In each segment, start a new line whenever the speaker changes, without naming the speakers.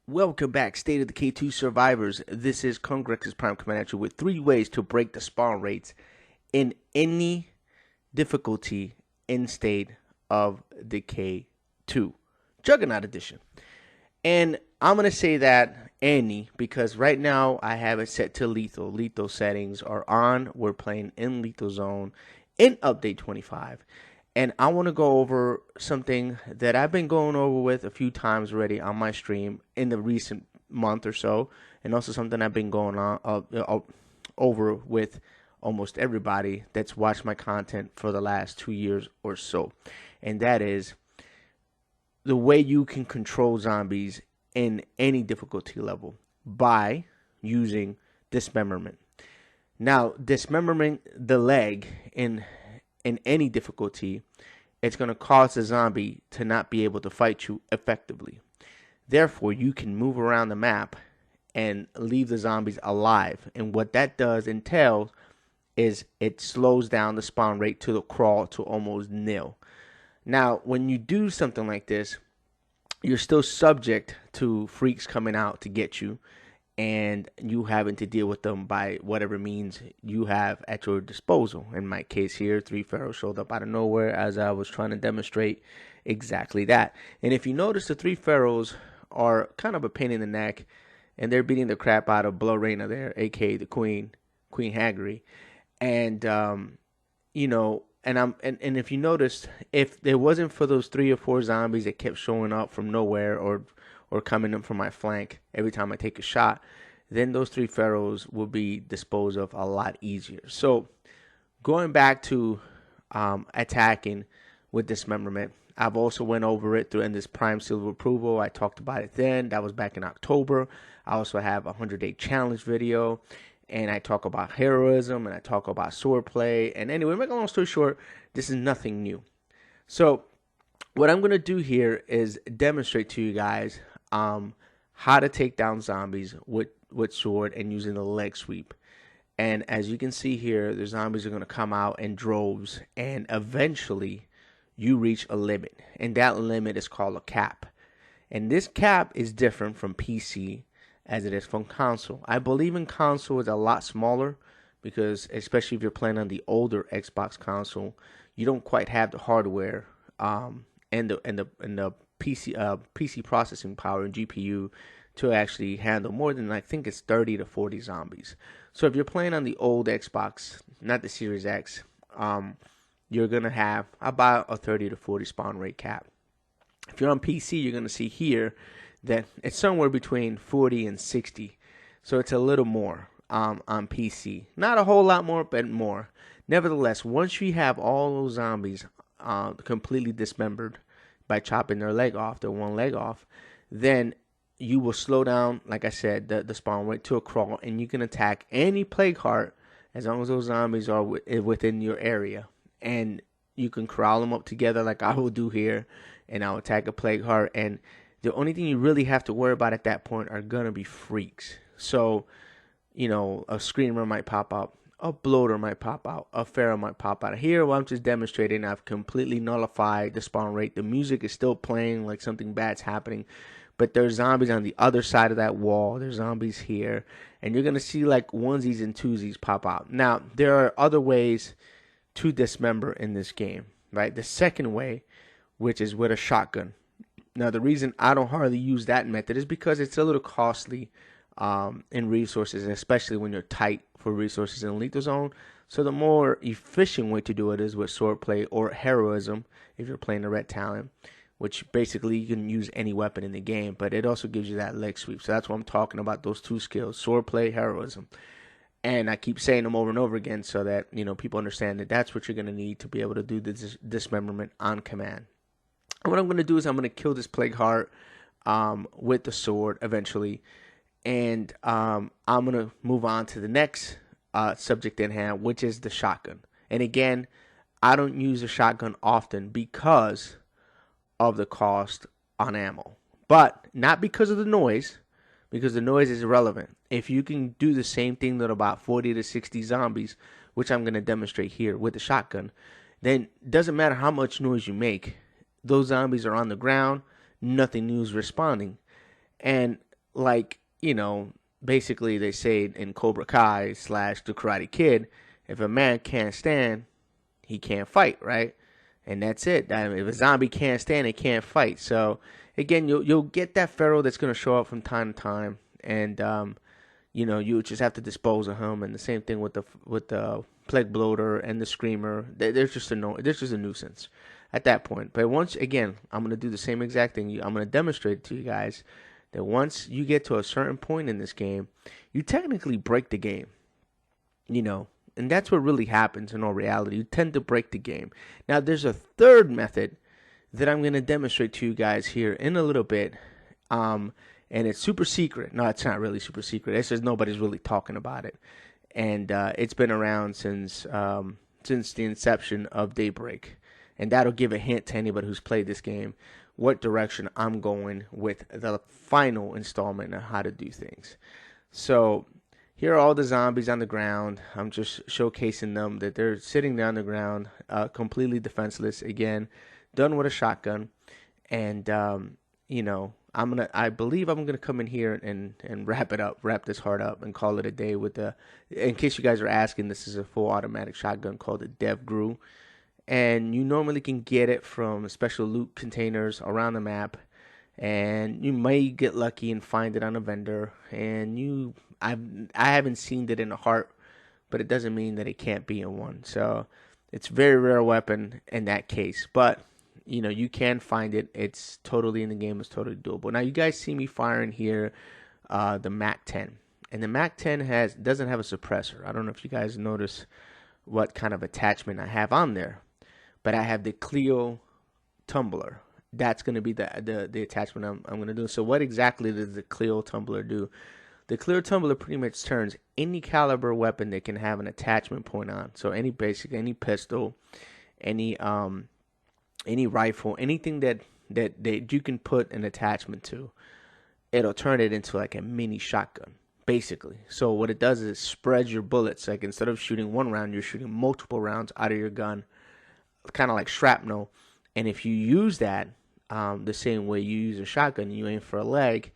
Welcome back, State of Decay 2 survivors. This is Congrex's Prime coming at you with 3 ways to break the spawn rates in any difficulty in State of Decay 2 Juggernaut Edition. And I'm going to say that any because right now I have it set to lethal. Lethal settings are on. We're playing in lethal zone in update 25. And I want to go over something that I've been going over with a few times already on my stream in the recent month or so, and also something I've been going on over with almost everybody that's watched my content for the last 2 years or so, and that is the way you can control zombies in any difficulty level by using Dismemberment. Now, Dismemberment the leg in any difficulty, it's going to cause the zombie to not be able to fight you effectively. Therefore, you can move around the map and leave the zombies alive. And what that does entails is it slows down the spawn rate to the crawl to almost nil. Now, when you do something like this, you're still subject to freaks coming out to get you, and you having to deal with them by whatever means you have at your disposal. In my case here, 3 pharaohs showed up out of nowhere as I was trying to demonstrate exactly that. And if you notice, the 3 pharaohs are kind of a pain in the neck, and they're beating the crap out of Blorena there, aka the Queen Haggery. And you know, and if you noticed, if it wasn't for those 3 or 4 zombies that kept showing up from nowhere or coming in from my flank every time I take a shot, then those 3 pharaohs will be disposed of a lot easier. So going back to attacking with Dismemberment, I've also went over it in this Prime Seal of Approval. I talked about it then. That was back in October. I also have a 100-day challenge video, and I talk about heroism, and I talk about swordplay. And anyway, make a long story short, this is nothing new. So what I'm going to do here is demonstrate to you guys how to take down zombies with sword and using the leg sweep. And as you can see here, the zombies are going to come out in droves, and eventually you reach a limit, and that limit is called a cap. And this cap is different from PC as it is from console. I believe in console is a lot smaller because, especially if you're playing on the older Xbox console, you don't quite have the hardware and the PC processing power and GPU to actually handle more than, I think it's 30 to 40 zombies. So if you're playing on the old Xbox, not the Series X, you're going to have about a 30 to 40 spawn rate cap. If you're on PC, you're going to see here that it's somewhere between 40 and 60. So it's a little more on PC. Not a whole lot more, but more. Nevertheless, once you have all those zombies completely dismembered by chopping their leg off, their one leg off, then you will slow down, like I said, the spawn rate to a crawl, and you can attack any plague heart as long as those zombies are within your area. And you can corral them up together like I will do here, and I'll attack a plague heart. And the only thing you really have to worry about at that point are going to be freaks. So, you know, a screamer might pop up, a bloater might pop out, a pharaoh might pop out. Here, while I'm just demonstrating, I've completely nullified the spawn rate. The music is still playing like something bad's happening, but there's zombies on the other side of that wall. There's zombies here, and you're going to see like onesies and twosies pop out. Now, there are other ways to dismember in this game, right? The second way, which is with a shotgun. Now, the reason I don't hardly use that method is because it's a little costly in resources, especially when you're tight for resources in lethal zone. So the more efficient way to do it is with swordplay or heroism if you're playing the red talent, which basically you can use any weapon in the game, but it also gives you that leg sweep. So that's what I'm talking about, those 2 skills, swordplay, heroism. And I keep saying them over and over again so that, you know, people understand that that's what you're going to need to be able to do this dismemberment on command. And what I'm going to do is I'm going to kill this plague heart with the sword eventually. And I'm going to move on to the next subject in hand, which is the shotgun. And again, I don't use the shotgun often because of the cost on ammo. But not because of the noise, because the noise is irrelevant. If you can do the same thing with about 40 to 60 zombies which I'm going to demonstrate here with the shotgun, then it doesn't matter how much noise you make. Those zombies are on the ground, nothing new is responding. And like, basically they say in Cobra Kai / The Karate Kid, if a man can't stand, he can't fight, right? And that's it. If a zombie can't stand, it can't fight. So again, you'll get that feral that's going to show up from time to time, and you just have to dispose of him. And the same thing with the plague bloater and the screamer. There's just a nuisance at that point. But once again, I'm going to do the same exact thing. I'm going to demonstrate it to you guys that once you get to a certain point in this game, you technically break the game. And that's what really happens in all reality. You tend to break the game. Now, there's a third method that I'm going to demonstrate to you guys here in a little bit. And it's super secret. No, it's not really super secret. It's just nobody's really talking about it. And it's been around since the inception of Daybreak. And that'll give a hint to anybody who's played this game what direction I'm going with the final installment of how to do things. So here are all the zombies on the ground. I'm just showcasing them that they're sitting there on the ground, completely defenseless. Again, done with a shotgun. And, I believe I'm gonna come in here and wrap this hard up and call it a day with in case you guys are asking, this is a full automatic shotgun called the Dev Gru. And you normally can get it from special loot containers around the map. And you may get lucky and find it on a vendor. And I haven't seen it in a heart, but it doesn't mean that it can't be in one. So it's a very rare weapon in that case. But you can find it. It's totally in the game. It's totally doable. Now you guys see me firing here the MAC-10. And the MAC-10 doesn't have a suppressor. I don't know if you guys notice what kind of attachment I have on there. But I have the Clio tumbler. That's going to be the attachment I'm going to do. So what exactly does the Clio tumbler do? The Clio tumbler pretty much turns any caliber weapon that can have an attachment point on. So any pistol, any rifle, anything that you can put an attachment to, it'll turn it into like a mini shotgun, basically. So what it does is it spreads your bullets. Like instead of shooting one round, you're shooting multiple rounds out of your gun, kind of like shrapnel. And if you use that the same way you use a shotgun, you aim for a leg,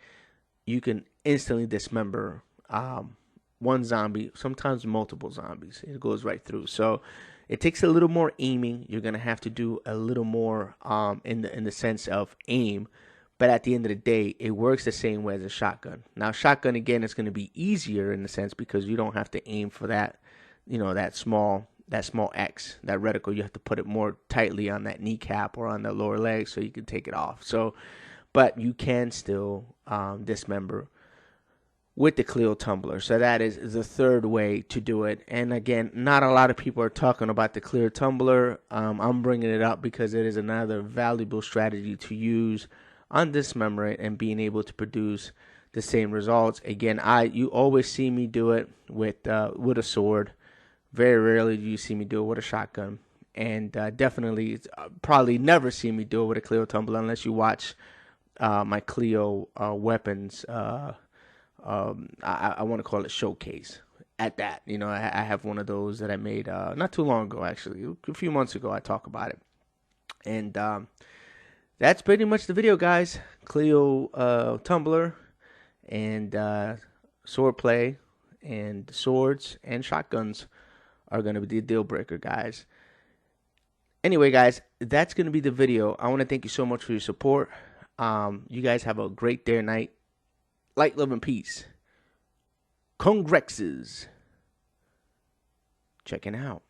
you can instantly dismember one zombie, sometimes multiple zombies. It goes right through. So it takes a little more aiming. You're gonna have to do a little more in the sense of aim, but at the end of the day, it works the same way as a shotgun. Now, shotgun again is going to be easier in the sense because you don't have to aim for that, that small X, that reticle. You have to put it more tightly on that kneecap or on the lower leg so you can take it off. So, but you can still dismember with the Clio tumbler. So that is the third way to do it. And again, not a lot of people are talking about the Clio tumbler. I'm bringing it up because it is another valuable strategy to use on Dismemberment and being able to produce the same results. Again, you always see me do it with a sword. Very rarely do you see me do it with a shotgun. And definitely, probably never see me do it with a Clio tumbler unless you watch my Clio weapons. I want to call it showcase. At that, I have one of those that I made not too long ago, actually. A few months ago, I talk about it. And that's pretty much the video, guys. Clio tumbler and sword play and swords and shotguns are going to be the deal breaker, guys. Anyway, guys, that's going to be the video. I want to thank you so much for your support. You guys have a great day or night. Light, love, and peace. Congrexes. Checking out.